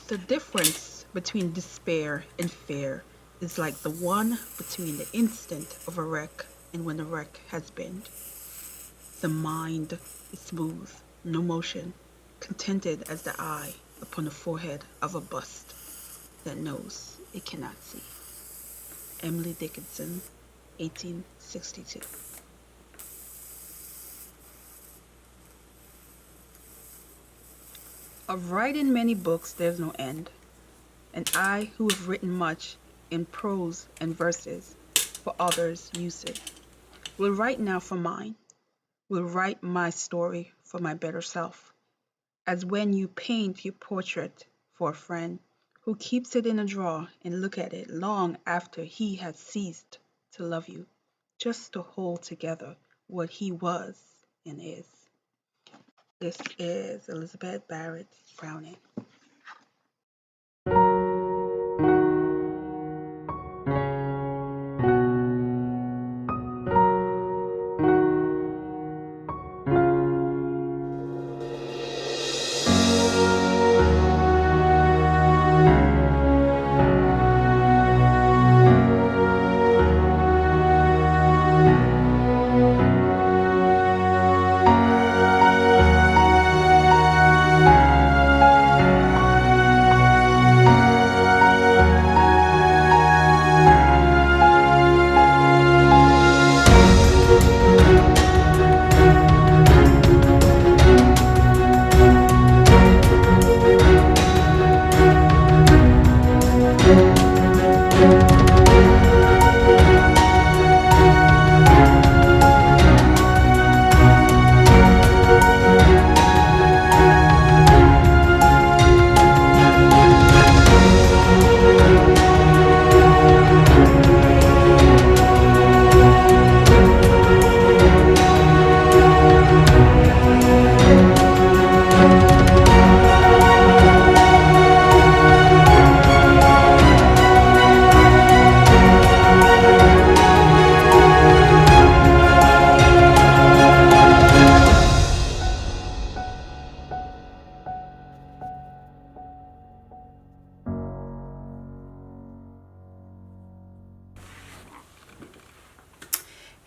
The difference between despair and fear is like the one between the instant of a wreck and when the wreck has been. The mind is smooth, no motion, contented as the eye upon the forehead of a bust that knows it cannot see. Emily Dickinson, 1862. Of writing many books there's no end, and I who have written much in prose and verses for others' usage will write now for mine, will write my story for my better self, as when you paint your portrait for a friend who keeps it in a drawer and look at it long after he has ceased to love you, just to hold together what he was and is. This is Elizabeth Barrett Browning.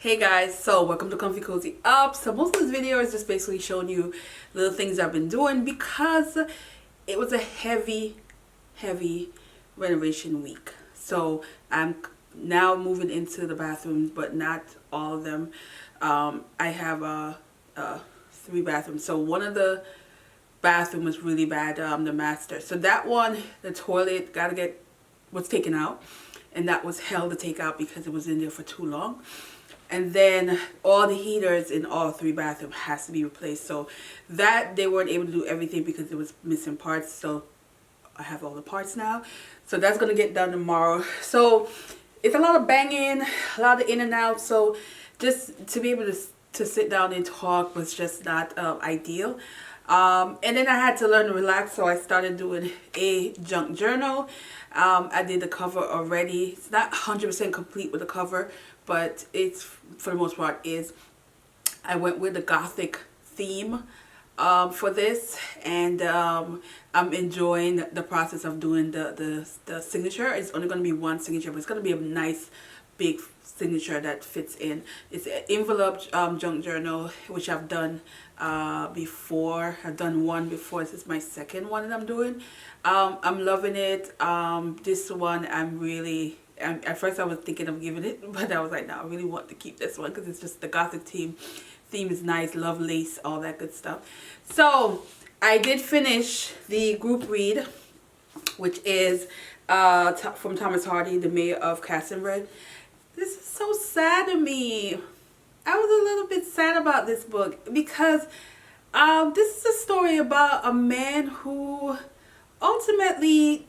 Hey guys, so welcome to Comfy Cozy Up. So most of this video is just basically showing you little things I've been doing because it was a heavy renovation week. So I'm now moving into the bathrooms, but not all of them. I have 3 bathrooms. So one of the bathroom was really bad, the master. So that one, the toilet was taken out, and that was hell to take out because it was in there for too long. And then all the heaters in all 3 bathrooms has to be replaced. So that they weren't able to do everything because it was missing parts. So I have all the parts now. So that's going to get done tomorrow. So it's a lot of banging, a lot of in and out. So just to be able to sit down and talk was just not ideal. And then I had to learn to relax. So I started doing a junk journal. I did the cover already. It's not 100% complete with the cover, but it's, for the most part, is. I went with the gothic theme for this, and I'm enjoying the process of doing the signature. It's only going to be one signature, but it's going to be a nice big signature that fits in. It's an enveloped junk journal, which I've done before. I've done one before. This is my second one that I'm doing. I'm loving it. This one at first I was thinking of giving it, but I was like, no, I really want to keep this one because it's just the gothic theme is nice, love lace, all that good stuff. So I did finish the group read, which is from Thomas Hardy, the Mayor of Casterbridge. This is so sad to me. I was a little bit sad about this book because this is a story about a man who ultimately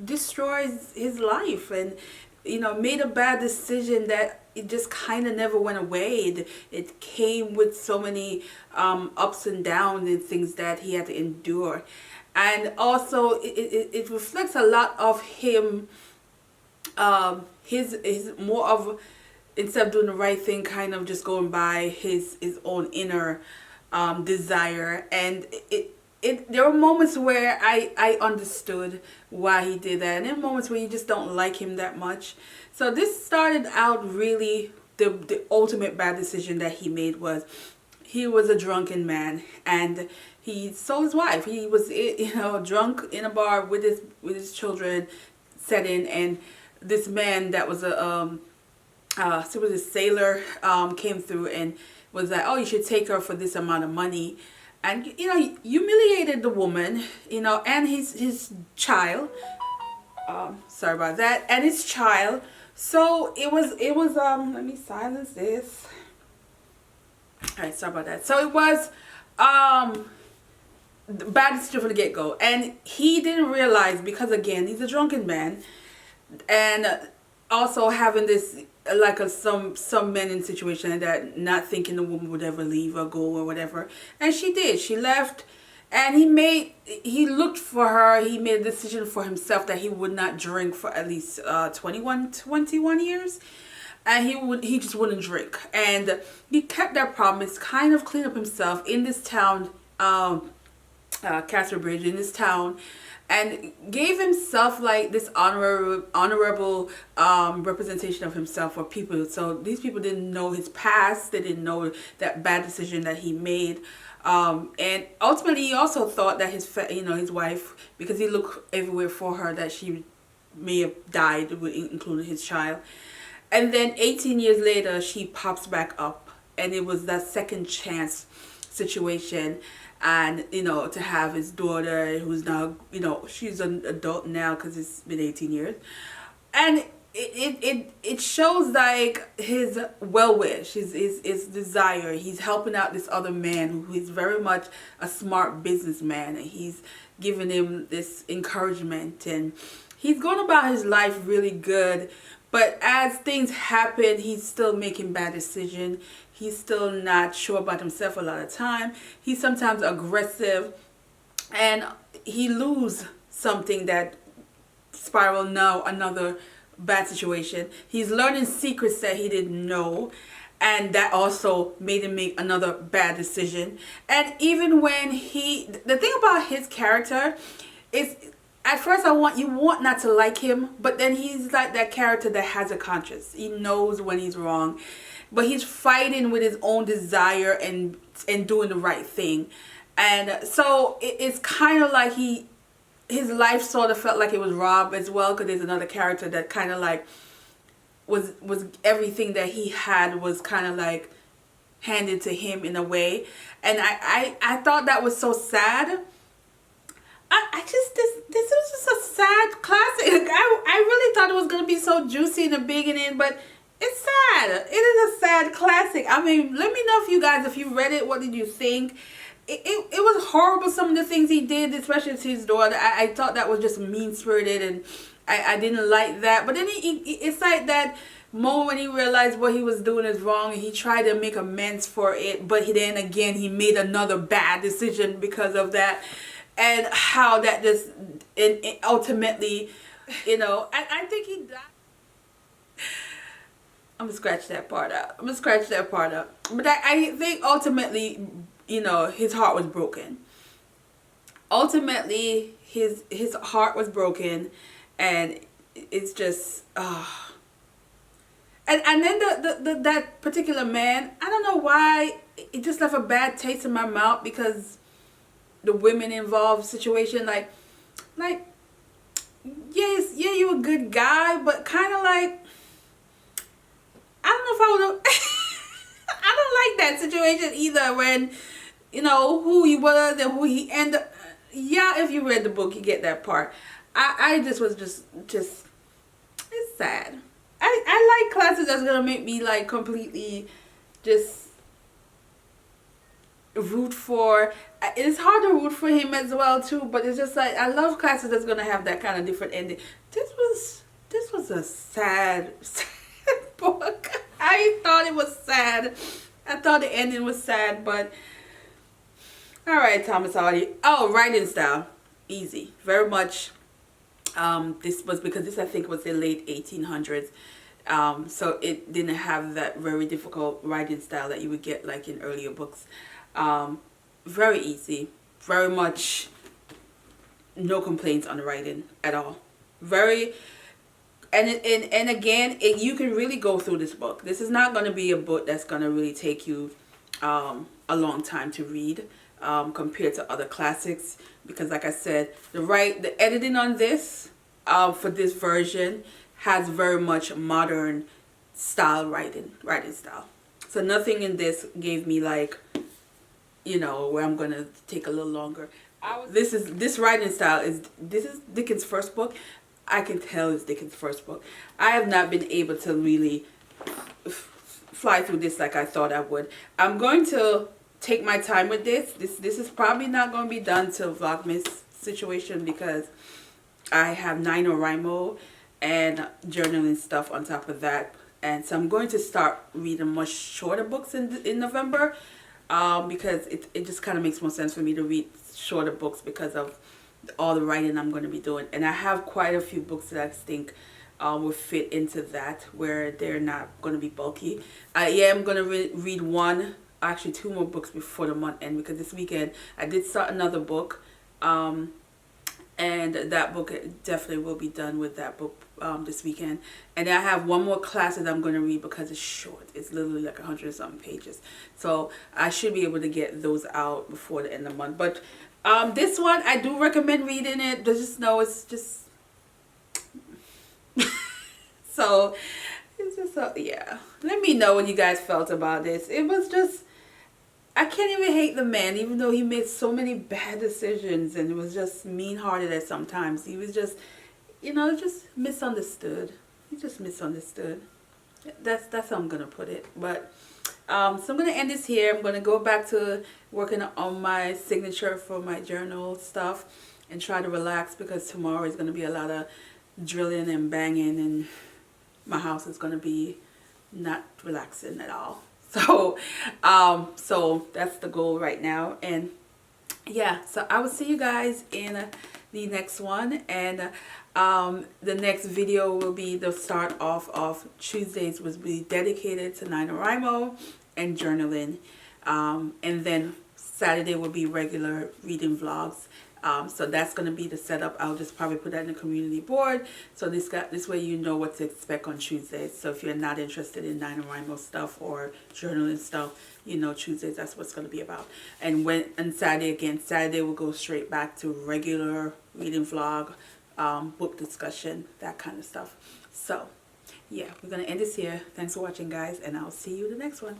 destroys his life, and made a bad decision that it just kind of never went away. It came with so many ups and downs and things that he had to endure, and also it reflects a lot of him. His more of, instead of doing the right thing, kind of just going by his own inner desire, and there were moments where I understood why he did that, and there are moments where you just don't like him that much. So this started out really, the ultimate bad decision that he made was, he was a drunken man, and he sold his wife. He was, drunk in a bar with his children setting, and this man that was a sailor came through and was like, oh, you should take her for this amount of money, and humiliated the woman, and his child. Sorry about that, and his child. So it was let me silence this. All right, sorry about that. So it was bad decision from the get-go, and he didn't realize, because again, he's a drunken man, and also having this, like some men in situation that not thinking the woman would ever leave or go or whatever, and she did. She left, and he looked for her. He made a decision for himself that he would not drink for at least 21 years, and he just wouldn't drink, and he kept that promise, kind of cleaned up himself in this town, Casterbridge, in this town, and gave himself like this honorable representation of himself for people. So these people didn't know his past, they didn't know that bad decision that he made, and ultimately he also thought that his wife, because he looked everywhere for her, that she may have died, including his child. And then 18 years later, she pops back up, and it was that second chance situation. And, to have his daughter, who's now, she's an adult now because it's been 18 years. And it shows like his well-wish, his desire. He's helping out this other man who is very much a smart businessman. And he's giving him this encouragement. And he's going about his life really good. But as things happen, he's still making bad decisions. He's still not sure about himself a lot of time. He's sometimes aggressive, and he loses something that spiral now another bad situation. He's learning secrets that he didn't know, and that also made him make another bad decision. And even when the thing about his character is, at first you want not to like him, but then he's like that character that has a conscience. He knows when he's wrong, but he's fighting with his own desire and doing the right thing. And so it's kind of like his life sort of felt like it was robbed as well, because there's another character that kind of like was everything that he had was kind of like handed to him in a way. And I thought that was so sad. This was just a sad classic. I really thought it was going to be so juicy in the beginning, but it's sad. It is a sad classic. I mean, let me know if you read it, what did you think? It was horrible, some of the things he did, especially to his daughter. I thought that was just mean-spirited, and I didn't like that. But then it's like that moment when he realized what he was doing is wrong, and he tried to make amends for it, but then again he made another bad decision because of that. And how that just ultimately, I think he died. I'm gonna scratch that part out. But I think ultimately, his heart was broken. Ultimately, his heart was broken, and it's just, and then that particular man, I don't know why, it just left a bad taste in my mouth, because the women involved situation, like yes, yeah, you're a good guy, but kind of like, I don't know if I would I don't like that situation either, when who he was and who he ended up. Yeah, if you read the book, you get that part. I just was just it's sad. I like classes that's gonna make me like completely just root for. It's hard to root for him as well too, but it's just like, I love classes that's gonna have that kind of different ending. This was a sad book. I thought it was sad. I thought the ending was sad, but alright, Thomas Hardy. Oh, writing style. Easy. Very much. This was, because this I think was the late 1800s. So it didn't have that very difficult writing style that you would get like in earlier books. Very easy. very much no complaints on the writing at all. Very, and again, you can really go through this book. This is not going to be a book that's going to really take you a long time to read compared to other classics, because like I said, the editing on this for this version has very much modern style writing style. So nothing in this gave me like, you know, where I'm gonna take a little longer. This writing style this is Dickens' first book. I can tell it's Dickens' first book. I have not been able to really fly through this like I thought I would. I'm going to take my time with this. This is probably not going to be done till Vlogmas situation, because I have NaNoWriMo and journaling stuff on top of that. And so I'm going to start reading much shorter books in November, because it just kind of makes more sense for me to read shorter books because of all the writing I'm going to be doing. And I have quite a few books that I think will fit into that, where they're not going to be bulky. I am going to read actually two more books before the month end, because this weekend I did start another book, and that book definitely will be done with that book this weekend. And I have one more class that I'm going to read because it's short. It's literally like 100-something pages, so I should be able to get those out before the end of the month. But this one I do recommend reading it. Just know it's just so it's just yeah. Let me know what you guys felt about this. It was just, I can't even hate the man, even though he made so many bad decisions and was just mean-hearted at sometimes. He was just, you know, just misunderstood. He just misunderstood. That's how I'm gonna put it. But so I'm gonna end this here. I'm gonna go back to working on my signature for my journal stuff and try to relax, because tomorrow is gonna be a lot of drilling and banging, and my house is gonna be not relaxing at all. So so that's the goal right now. And yeah, so I will see you guys in the next one. And the next video will be the start off of Tuesdays, will be dedicated to NaNoWriMo and journaling, and then Saturday will be regular reading vlogs. So that's going to be the setup. I'll just probably put that in the community board, so this way you know what to expect on Tuesdays. So if you're not interested in NaNoWriMo stuff or journaling stuff, you know Tuesdays, that's what's going to be about. And Saturday we'll go straight back to regular reading vlog, book discussion, that kind of stuff. So yeah, we're going to end this here. Thanks for watching, guys, and I'll see you in the next one.